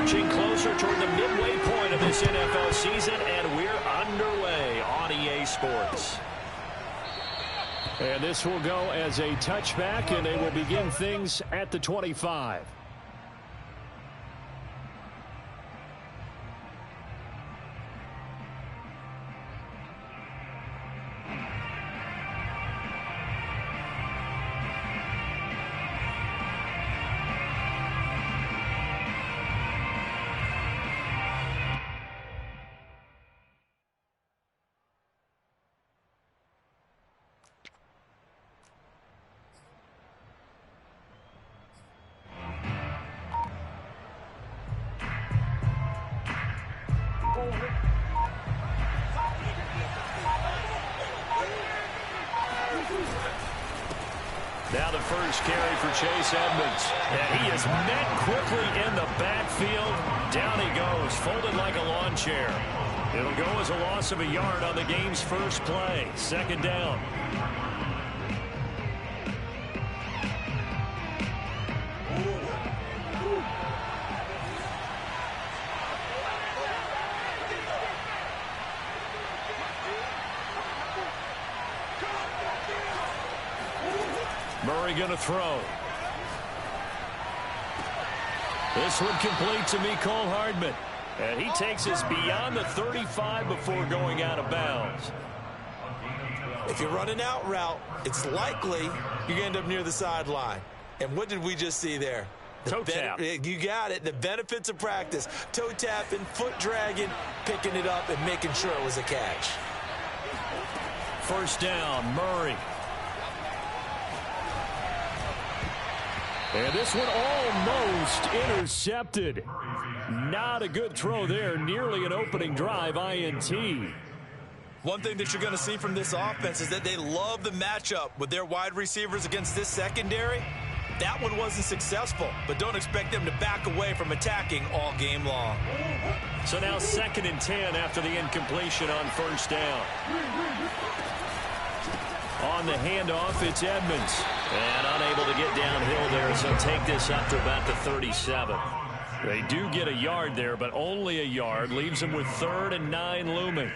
Marching closer toward the midway point of this NFL season, and we're underway on EA Sports. And this will go as a touchback, and they will begin things at the 25. Now the first carry for Chase Edmonds. And he is met quickly in the backfield. Down he goes, folded like a lawn chair. It'll go as a loss of a yard on the game's first play. Second down. Murray going to throw. This one complete to Mecole Hardman. And he takes us beyond the 35 before going out of bounds. If you're running out route, it's likely you're going to end up near the sideline. And what did we just see there? Toe tap. You got it. The benefits of practice. Toe tapping, foot dragging, picking it up, and making sure it was a catch. First down, Murray. And this one almost intercepted. Not a good throw there. Nearly an opening drive, INT. One thing that you're going to see from this offense is that they love the matchup with their wide receivers against this secondary. That one wasn't successful, but don't expect them to back away from attacking all game long. So now 2nd and 10 after the incompletion on first down. On the handoff, it's Edmonds. And unable to get downhill there, so take this up to about the 37. They do get a yard there, but only a yard. Leaves them with 3rd and 9 looming.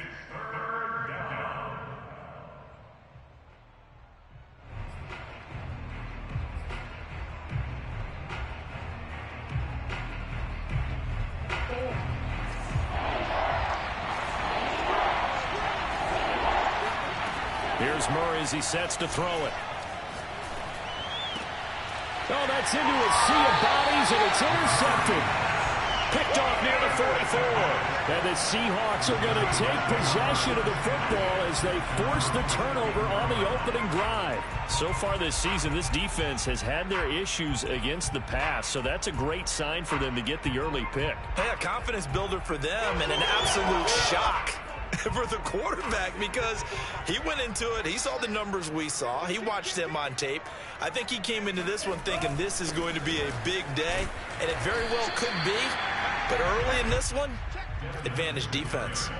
Here's Murray as he sets to throw it. Oh, that's into a sea of bodies, and it's intercepted. Picked off near the 44. And the Seahawks are going to take possession of the football as they force the turnover on the opening drive. So far this season, this defense has had their issues against the pass, so that's a great sign for them to get the early pick. Hey, a confidence builder for them and an absolute shock for the quarterback, because he went into it. He saw the numbers we saw. He watched them on tape. I think he came into this one thinking this is going to be a big day, and it very well could be. But early in this one, advantage defense.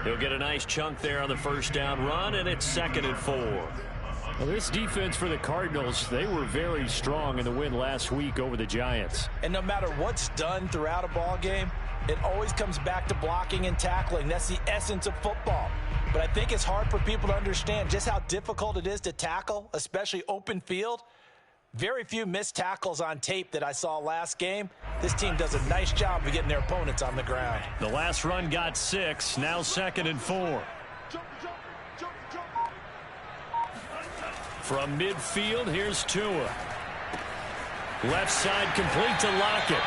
He'll get a nice chunk there on the first down run, and it's 2nd and 4. Well, this defense for the Cardinals, they were very strong in the win last week over the Giants. And no matter what's done throughout a ball game, it always comes back to blocking and tackling. That's the essence of football. But I think it's hard for people to understand just how difficult it is to tackle, especially open field. Very few missed tackles on tape that I saw last game. This team does a nice job of getting their opponents on the ground. The last run got 6, now 2nd and 4. From midfield, here's Tua. Left side complete to Lockett.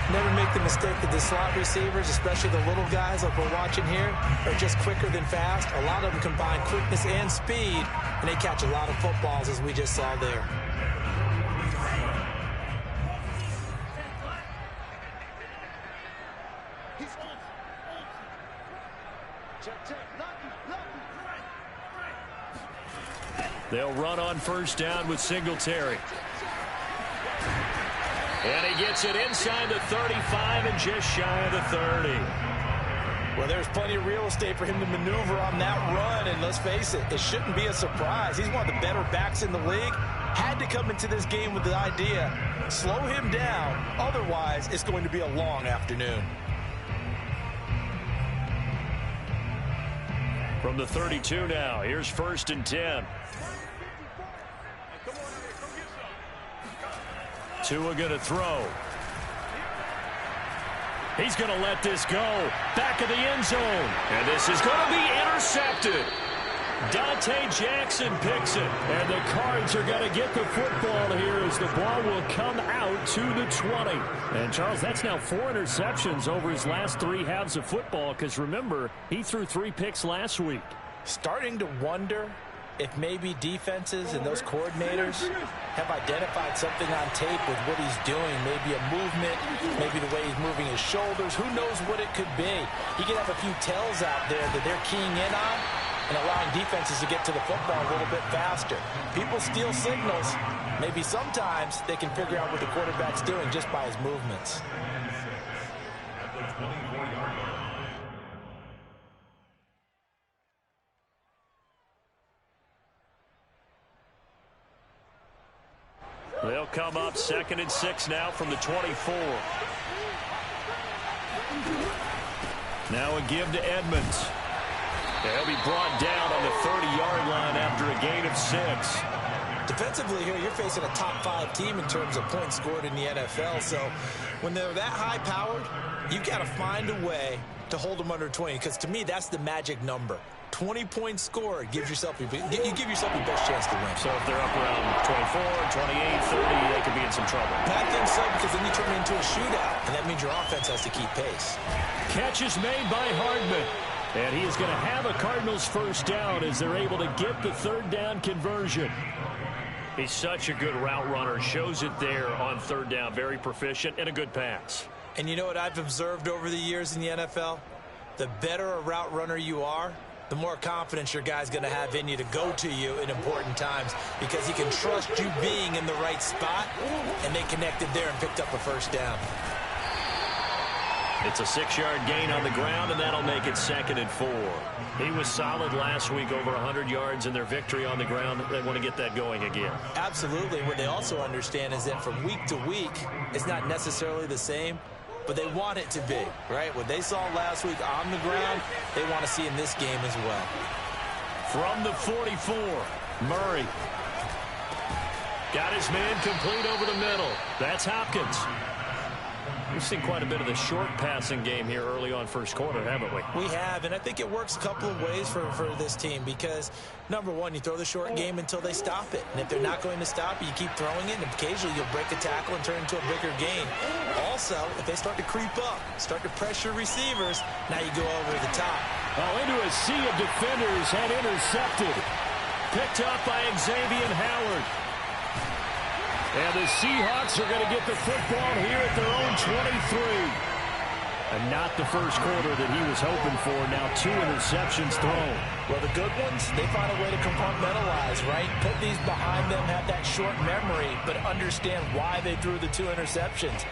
Never make the mistake that the slot receivers, especially the little guys like we're watching here, are just quicker than fast. A lot of them combine quickness and speed, and they catch a lot of footballs, as we just saw there. They'll run on first down with Singletary. And he gets it inside the 35 and just shy of the 30. Well, there's plenty of real estate for him to maneuver on that run, and let's face it, it shouldn't be a surprise. He's one of the better backs in the league. Had to come into this game with the idea, slow him down, otherwise it's going to be a long afternoon. From the 32 now, here's 1st and 10. Tua going to throw. He's going to let this go. Back of the end zone. And this is going to be intercepted. Dante Jackson picks it. And the Cards are going to get the football here as the ball will come out to the 20. And, Charles, that's now 4 interceptions over his last 3 halves of football because, remember, he threw 3 picks last week. Starting to wonder if maybe defenses and those coordinators have identified something on tape with what he's doing. Maybe a movement, maybe the way he's moving his shoulders. Who knows what it could be? He could have a few tells out there that they're keying in on and allowing defenses to get to the football a little bit faster. People steal signals. Maybe sometimes they can figure out what the quarterback's doing just by his movements. They'll come up 2nd and 6 now from the 24. Now a give to Edmonds. They'll be brought down on the 30-yard line after a gain of 6. Defensively here, you're facing a top 5 team in terms of points scored in the NFL. So when they're that high-powered, you've got to find a way to hold them under 20. Because to me, that's the magic number. 20 points scored gives yourself you give yourself your best chance to win. So if they're up around 24, 28, 30, they could be in some trouble. I think so, because then you turn it into a shootout, and that means your offense has to keep pace. Catch is made by Hardman. And he is going to have a Cardinals first down as they're able to get the 3rd down conversion. He's such a good route runner. Shows it there on 3rd down. Very proficient and a good pass. And you know what I've observed over the years in the NFL? The better a route runner you are, the more confidence your guy's going to have in you to go to you in important times because he can trust you being in the right spot, and they connected there and picked up a first down. It's a 6-yard gain on the ground, and that'll make it 2nd and 4. He was solid last week, over 100 yards in their victory on the ground. They want to get that going again. Absolutely. What they also understand is that from week to week, it's not necessarily the same, but they want it to be, right? What they saw last week on the ground, they want to see in this game as well. From the 44, Murray. Got his man complete over the middle. That's Hopkins. We've seen quite a bit of the short passing game here early on first quarter, haven't we? We have, and I think it works a couple of ways for this team because, number one, you throw the short game until they stop it. And if they're not going to stop it, you keep throwing it, and occasionally you'll break a tackle and turn it into a bigger gain. Also, if they start to creep up, start to pressure receivers, now you go over the top. Oh, into a sea of defenders and intercepted. Picked up by Xavier Howard. And the Seahawks are going to get the football here at their own 23. And not the first quarter that he was hoping for. Now 2 interceptions thrown. Well, the good ones, they find a way to compartmentalize, right? Put these behind them, have that short memory, but understand why they threw the 2 interceptions.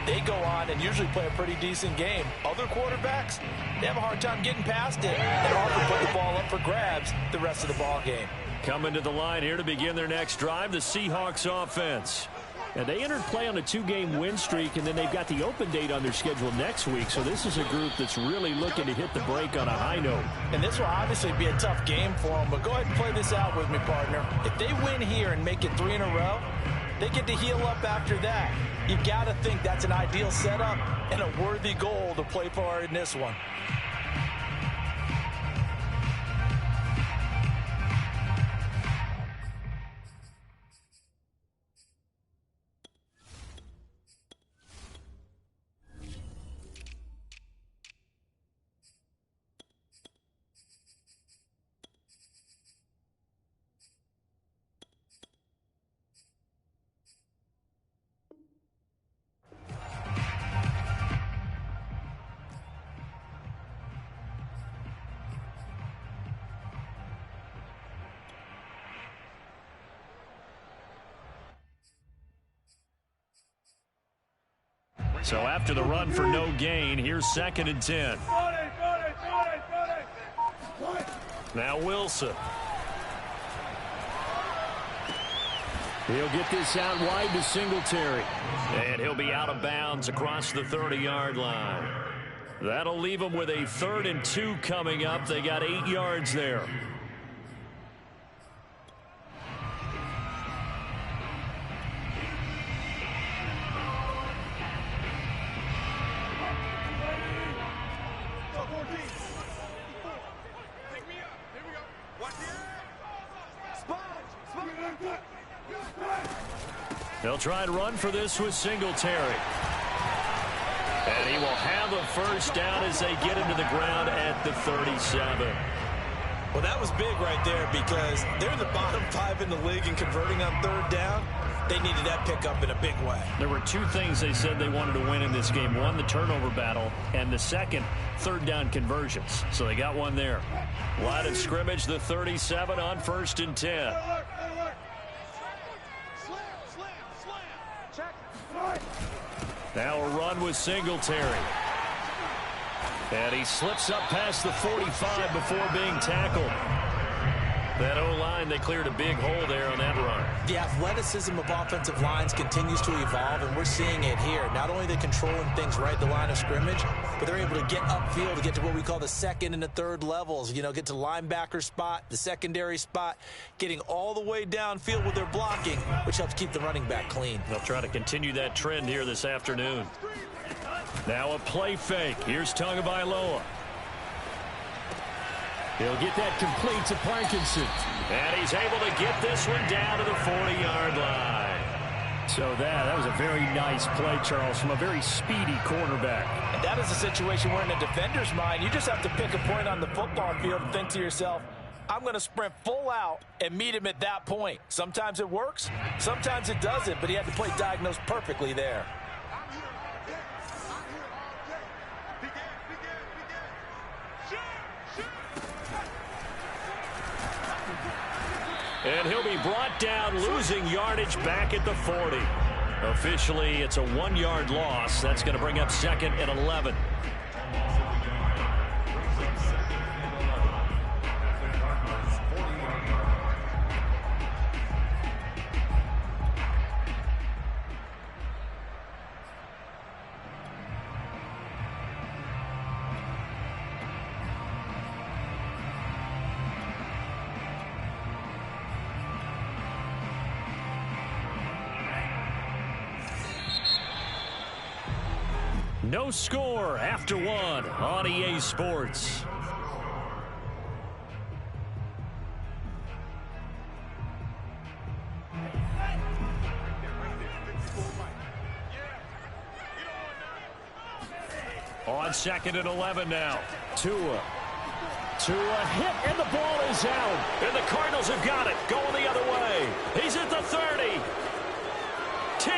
They go on and usually play a pretty decent game. Other quarterbacks, they have a hard time getting past it and often put the ball up for grabs the rest of the ball game. Coming to the line here to begin their next drive, the Seahawks offense. And they entered play on a 2-game win streak, and then they've got the open date on their schedule next week. So this is a group that's really looking to hit the break on a high note. And this will obviously be a tough game for them, but go ahead and play this out with me, partner. If they win here and make it 3 in a row, they get to heal up after that. You got to think that's an ideal setup and a worthy goal to play for in this one. So after the run for no gain, here's 2nd and 10. Now Wilson. He'll get this out wide to Singletary. And he'll be out of bounds across the 30-yard line. That'll leave them with a 3rd and 2 coming up. They got 8 yards there. They'll try and run for this with Singletary. And he will have a first down as they get him to the ground at the 37. Well, that was big right there because they're the bottom 5 in the league in converting on 3rd down. They needed that pickup in a big way. There were 2 things they said they wanted to win in this game. One, the turnover battle, and the second, 3rd down conversions. So they got one there. Line of scrimmage, the 37 on 1st and 10. Now a run with Singletary. And he slips up past the 45 before being tackled. That O-line, they cleared a big hole there on that run. The athleticism of offensive lines continues to evolve, and we're seeing it here. Not only are they controlling things right at the line of scrimmage, but they're able to get upfield to get to what we call the 2nd and the 3rd levels. You know, get to linebacker spot, the secondary spot, getting all the way downfield with their blocking, which helps keep the running back clean. They'll try to continue that trend here this afternoon. Now a play fake. Here's Tagovailoa. He'll get that complete to Parkinson. And he's able to get this one down to the 40-yard line. So that was a very nice play, Charles, from a very speedy quarterback. And that is a situation where in a defender's mind, you just have to pick a point on the football field and think to yourself, I'm going to sprint full out and meet him at that point. Sometimes it works, sometimes it doesn't, but he had the play diagnosed perfectly there. And he'll be brought down, losing yardage back at the 40. Officially, it's a 1-yard loss. That's going to bring up 2nd and 11. No score after 1 on EA Sports. On 2nd and 11 now. Tua hit, and the ball is out. And the Cardinals have got it. Going the other way. He's at the 30. 10,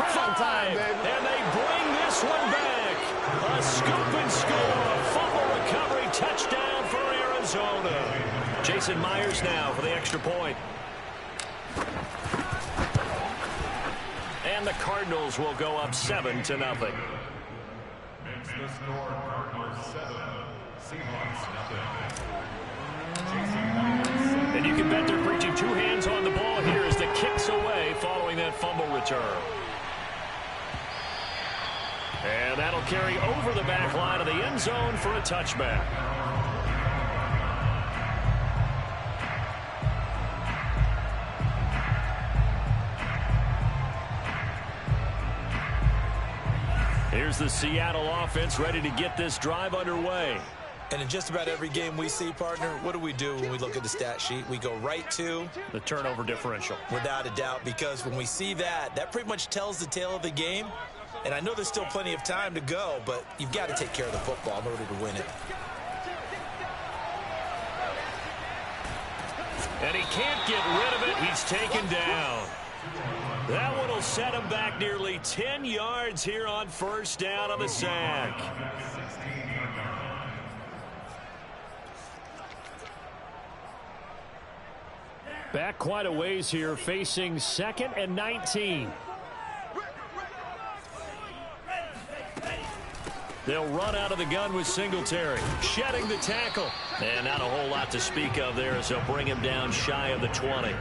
5, and they bring this one back. A scoop and score. Fumble recovery, touchdown for Arizona. Jason Myers now for the extra point. And the Cardinals will go up 7-0. It's the score, Cardinals 7, Seahawks nothing. And you can bet they're preaching 2 hands on the ball here as the kick's away following that fumble return. And that'll carry over the back line of the end zone for a touchback. Here's the Seattle offense ready to get this drive underway. And in just about every game we see, partner, what do we do when we look at the stat sheet? We go right to the turnover differential. Without a doubt, because when we see that, that pretty much tells the tale of the game. And I know there's still plenty of time to go, but you've got to take care of the football in order to win it. And he can't get rid of it. He's taken down. That one will set him back nearly 10 yards here on first down on the sack. Back quite a ways here, facing 2nd and 19. They'll run out of the gun with Singletary, shedding the tackle. And not a whole lot to speak of there as they'll bring him down shy of the 20.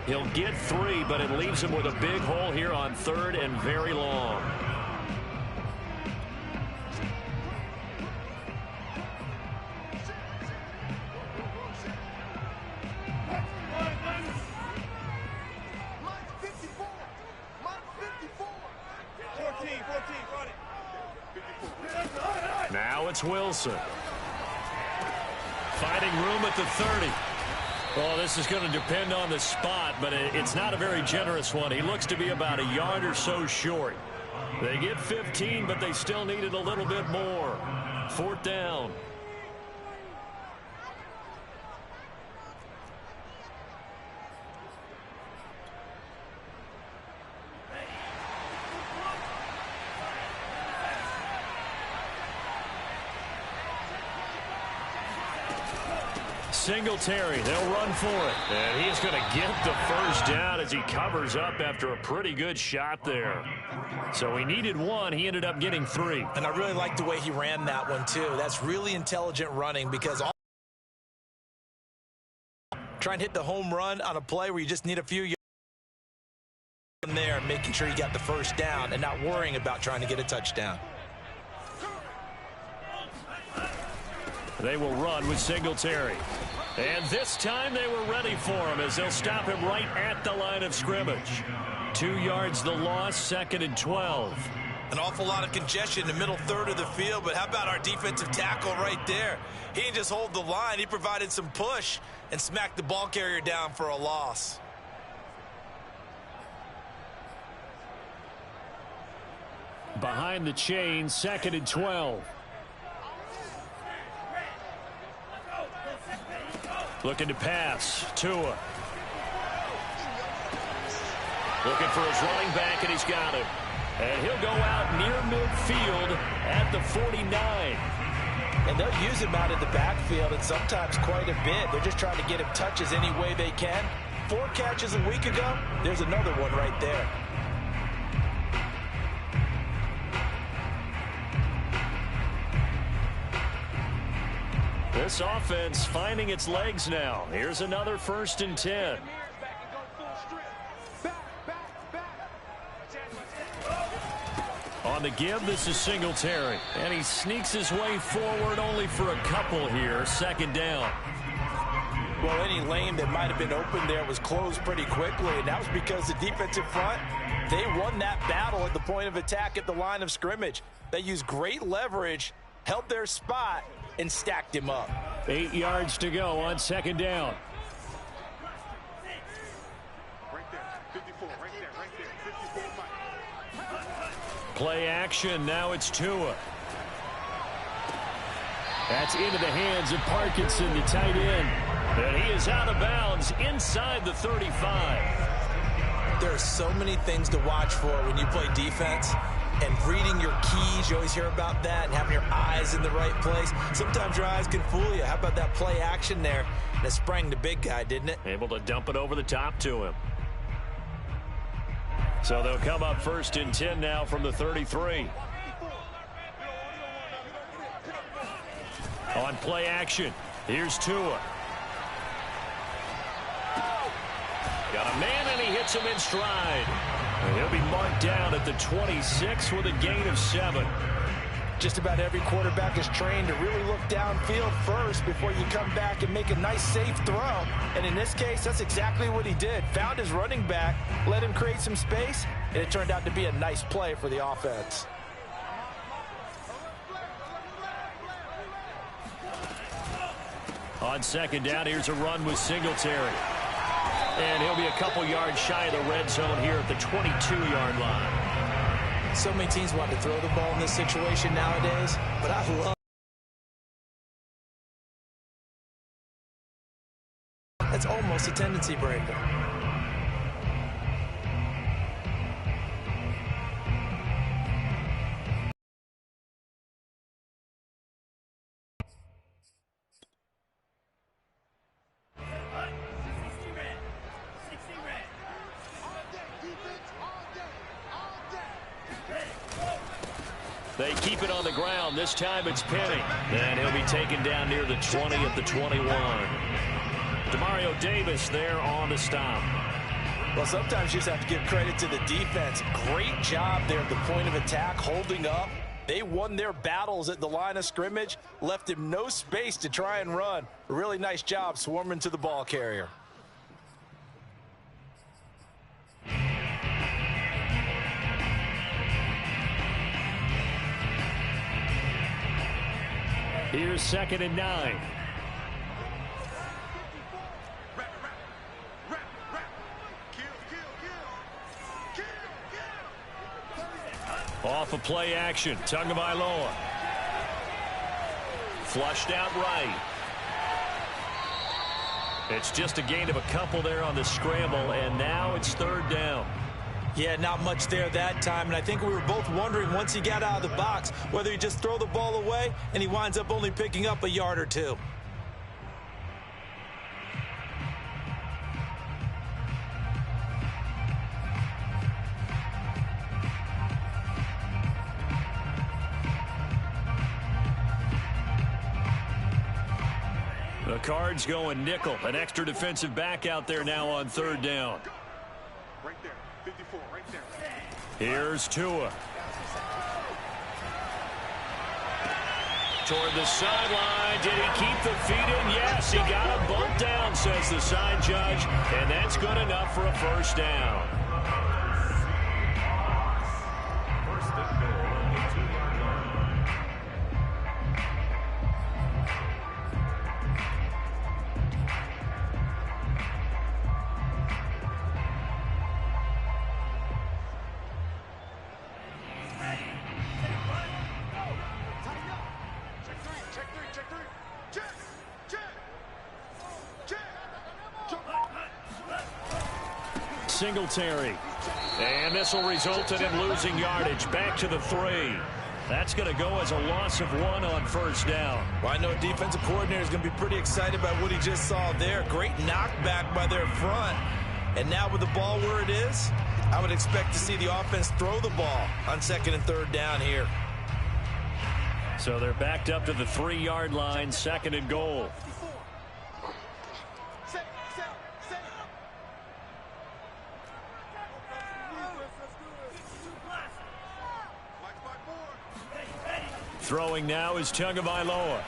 He'll get 3, but it leaves him with a big hole here on 3rd and very long. Now it's Wilson. Finding room at the 30. Well, this is going to depend on the spot, but it's not a very generous one. He looks to be about a yard or so short. They get 15, but they still needed a little bit more. 4th down. Singletary, they'll run for it. And he's going to get the first down as he covers up after a pretty good shot there. So he needed 1. He ended up getting 3. And I really like the way he ran that one, too. That's really intelligent running because try and hit the home run on a play where you just need a few yards from there, making sure you got the first down and not worrying about trying to get a touchdown. They will run with Singletary. And this time they were ready for him as they'll stop him right at the line of scrimmage. 2 yards the loss, 2nd and 12. An awful lot of congestion in the middle third of the field, but how about our defensive tackle right there? He didn't just hold the line, he provided some push and smacked the ball carrier down for a loss. Behind the chain, 2nd and 12. Looking to pass. Tua. Looking for his running back, and he's got him. And he'll go out near midfield at the 49. And they'll use him out in the backfield, and sometimes quite a bit. They're just trying to get him touches any way they can. 4 catches a week ago. There's another one right there. This offense finding its legs now. Here's another 1st and 10. On the give, this is Singletary. And he sneaks his way forward only for a couple here. 2nd down. Well, any lane that might have been open there was closed pretty quickly, and that was because the defensive front, they won that battle at the point of attack at the line of scrimmage. They used great leverage, held their spot, and stacked him up. 8 yards to go on 2nd down. Right there, 54, right there, 54, Mike. Play action, now it's Tua. That's into the hands of Parkinson, the tight end. And he is out of bounds inside the 35. There are so many things to watch for when you play defense. And reading your keys, you always hear about that, and having your eyes in the right place. Sometimes your eyes can fool you. How about that play action there? And it sprang the big guy, didn't it? Able to dump it over the top to him. So they'll come up 1st and 10 now from the 33. On play action, here's Tua. Got a man, and he hits him in stride. And he'll be marked down at the 26 with a gain of 7. Just about every quarterback is trained to really look downfield first before you come back and make a nice, safe throw. And in this case, that's exactly what he did. Found his running back, let him create some space, and it turned out to be a nice play for the offense. On 2nd down, here's a run with Singletary. And he'll be a couple yards shy of the red zone here at the 22-yard line. So many teams want to throw the ball in this situation nowadays, but I love that's almost a tendency breaker. They keep it on the ground. This time it's Penny. And he'll be taken down near the 20 at the 21. Demario Davis there on the stop. Well, sometimes you just have to give credit to the defense. Great job there at the point of attack, holding up. They won their battles at the line of scrimmage, left him no space to try and run. A really nice job swarming to the ball carrier. Here's 2nd and 9. Off of play action, Tagovailoa. Flushed out right. It's just a gain of a couple there on the scramble, and now it's 3rd down. Yeah, not much there that time, and I think we were both wondering once he got out of the box whether he just throw the ball away and he winds up only picking up a yard or two. The Cards going nickel. An extra defensive back out there now on 3rd down. Right there, 54, right there. Here's Tua. Toward the sideline. Did he keep the feet in? Yes, he got a bump down, says the side judge. And that's good enough for a 1st down. First and goal on the 2-yard line. Singletary. And this will result in him losing yardage. Back to the 3. That's going to go as a loss of 1 on 1st down. Well, I know a defensive coordinator is going to be pretty excited about what he just saw there. Great knockback by their front. And now with the ball where it is, I would expect to see the offense throw the ball on 2nd and 3rd down here. So they're backed up to the 3-yard line, 2nd and goal. Throwing now is Tagovailoa.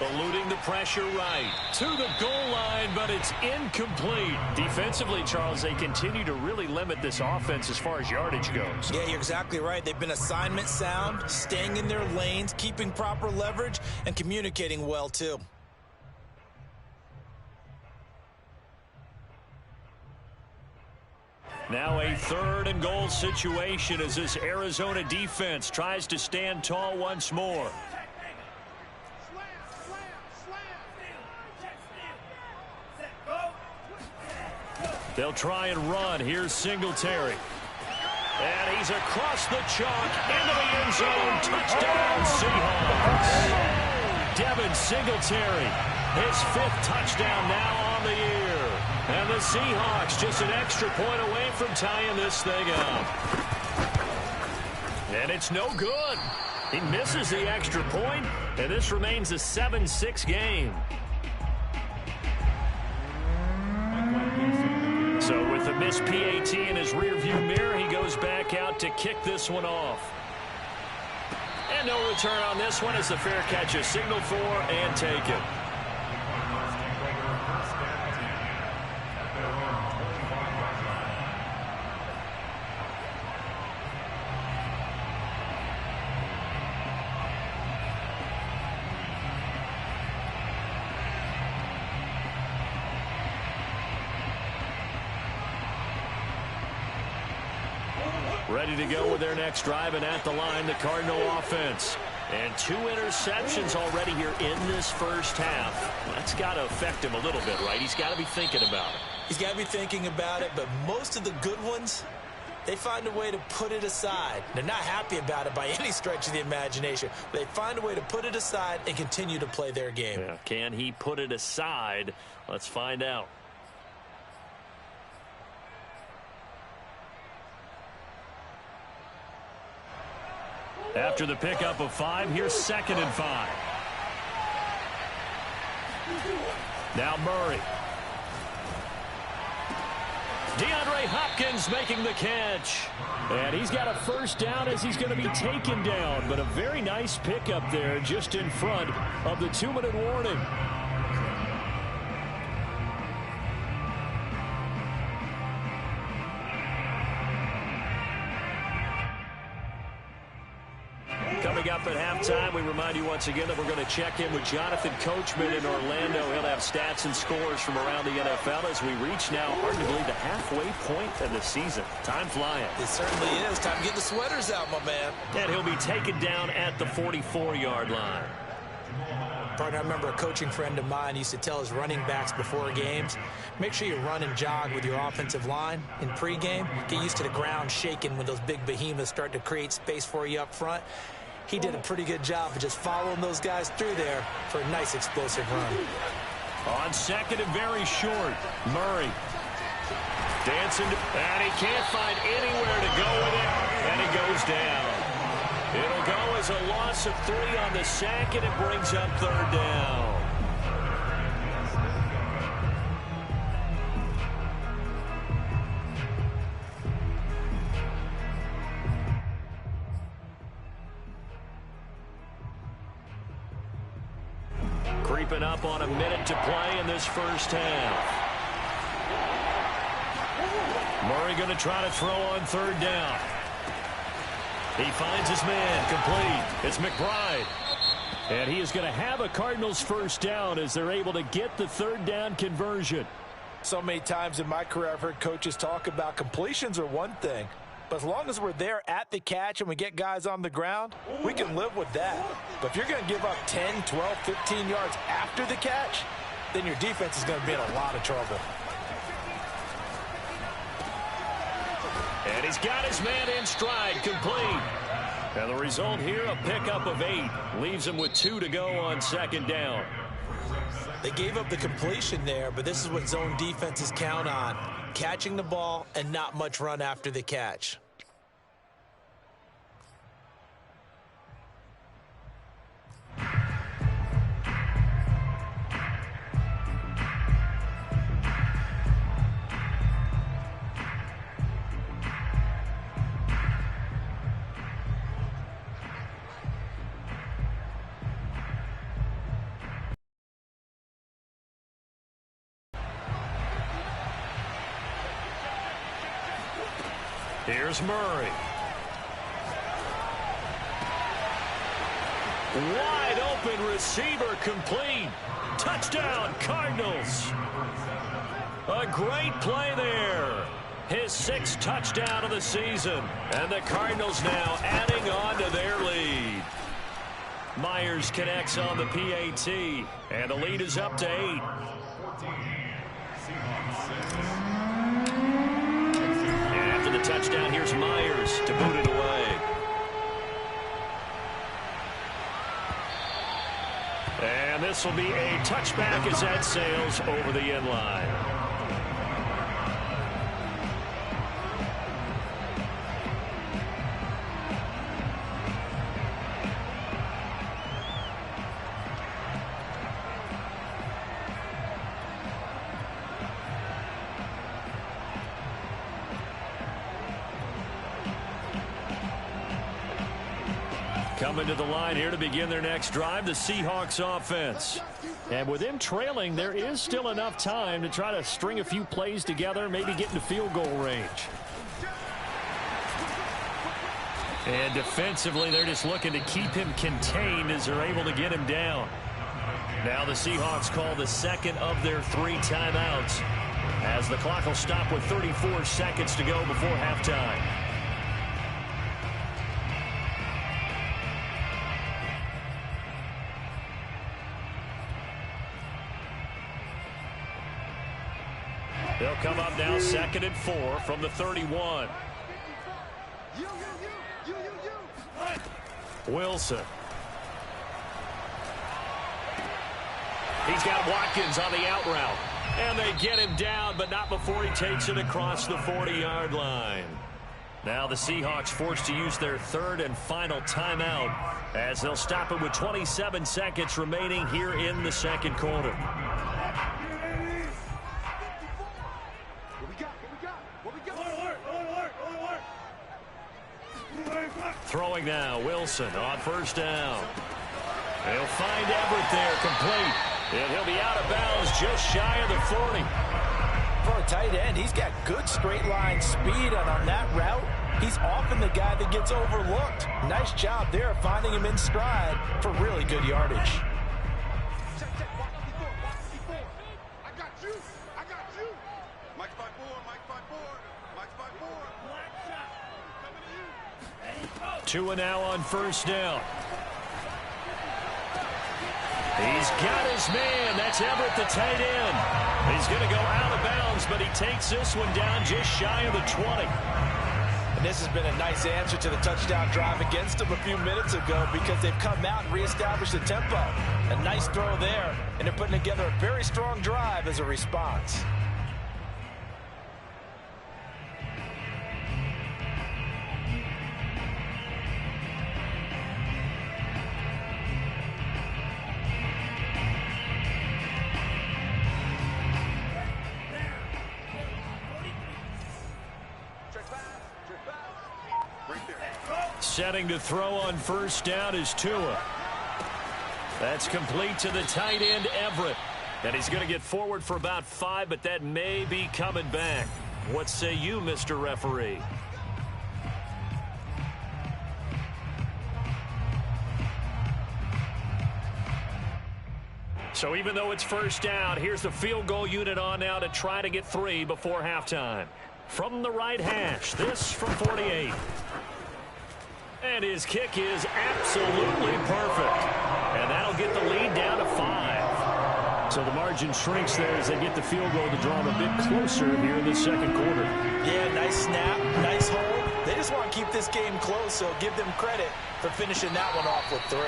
Eluding the pressure right. To the goal line, but it's incomplete. Defensively, Charles, they continue to really limit this offense as far as yardage goes. Yeah, you're exactly right. They've been assignment sound, staying in their lanes, keeping proper leverage, and communicating well, too. Now a 3rd and goal situation as this Arizona defense tries to stand tall once more. They'll try and run. Here's Singletary. And he's across the chalk into the end zone. Touchdown, Seahawks. Devin Singletary, his 5th touchdown now on the year. And the Seahawks just an extra point away from tying this thing up. And it's no good. He misses the extra point, and this remains a 7-6 game. So with the missed PAT in his rearview mirror, he goes back out to kick this one off. And no return on this one as the fair catch is signaled for and taken. Ready to go with their next drive, and at the line, the Cardinal offense. And 2 interceptions already here in this first half. That's got to affect him a little bit, right? He's got to be thinking about it. He's got to be thinking about it, but most of the good ones, they find a way to put it aside. They're not happy about it by any stretch of the imagination. They find a way to put it aside and continue to play their game. Yeah. Can he put it aside? Let's find out. After the pickup of 5, here's 2nd and 5. Now Murray. DeAndre Hopkins making the catch. And he's got a first down as he's going to be taken down. But a very nice pickup there just in front of the 2-minute warning. Coming up at halftime, we remind you once again that we're going to check in with Jonathan Coachman in Orlando. He'll have stats and scores from around the NFL as we reach now, hard to believe, the halfway point of the season. Time flying. It certainly is. Time to get the sweaters out, my man. And he'll be taken down at the 44-yard line. Partner, I remember a coaching friend of mine used to tell his running backs before games, make sure you run and jog with your offensive line in pregame. Get used to the ground shaking when those big behemoths start to create space for you up front. He did a pretty good job of just following those guys through there for a nice explosive run. On 2nd and very short, Murray. Dancing, and he can't find anywhere to go with it, and he goes down. It'll go as a loss of 3 on the sack, and it brings up 3rd down. Creeping up on a minute to play in this first half. Murray going to try to throw on 3rd down. He finds his man, complete. It's McBride. And he is going to have a Cardinals first down as they're able to get the 3rd down conversion. So many times in my career I've heard coaches talk about completions are one thing, but as long as we're there at the catch and we get guys on the ground, we can live with that. But if you're going to give up 10, 12, 15 yards after the catch, then your defense is going to be in a lot of trouble. And he's got his man in stride, complete. And the result here, a pickup of 8. Leaves him with 2 to go on 2nd down. They gave up the completion there, but this is what zone defenses count on. Catching the ball and not much run after the catch. Here's Murray. Wide open receiver, complete. Touchdown, Cardinals. A great play there. His 6th touchdown of the season. And the Cardinals now adding on to their lead. Myers connects on the PAT. And the lead is up to 8. The touchdown, here's Myers to boot it away. And this will be a touchback as that sails over the end line. Coming to the line here to begin their next drive, the Seahawks offense. And with them trailing, there is still enough time to try to string a few plays together, maybe get into field goal range. And defensively, they're just looking to keep him contained as they're able to get him down. Now the Seahawks call the 2nd of their 3 timeouts as the clock will stop with 34 seconds to go before halftime. They'll come up now 2nd and 4 from the 31. Wilson. He's got Watkins on the out route. And they get him down, but not before he takes it across the 40-yard line. Now the Seahawks forced to use their third and final timeout as they'll stop it with 27 seconds remaining here in the second quarter. Throwing now, Wilson on first down. He'll find Everett there, complete. And he'll be out of bounds just shy of the 40. For a tight end, he's got good straight line speed, and on that route, he's often the guy that gets overlooked. Nice job there finding him in stride for really good yardage. I got you. Mike's by four. Coming to you. Tua now on first down. He's got his man. That's Everett, the tight end. He's going to go out of bounds, but he takes this one down just shy of the 20. And this has been a nice answer to the touchdown drive against them a few minutes ago because they've come out and reestablished the tempo. A nice throw there, and they're putting together a very strong drive as a response. Setting to throw on first down is Tua. That's complete to the tight end, Everett. And he's going to get forward for about 5, but that may be coming back. What say you, Mr. Referee? So even though it's first down, here's the field goal unit on now to try to get 3 before halftime. From the right hash, this from 48. And his kick is absolutely perfect. And that'll get the lead down to 5. So the margin shrinks there as they get the field goal to draw them a bit closer here in the second quarter. Yeah, nice snap, nice hold. They just want to keep this game close, so give them credit for finishing that one off with 3.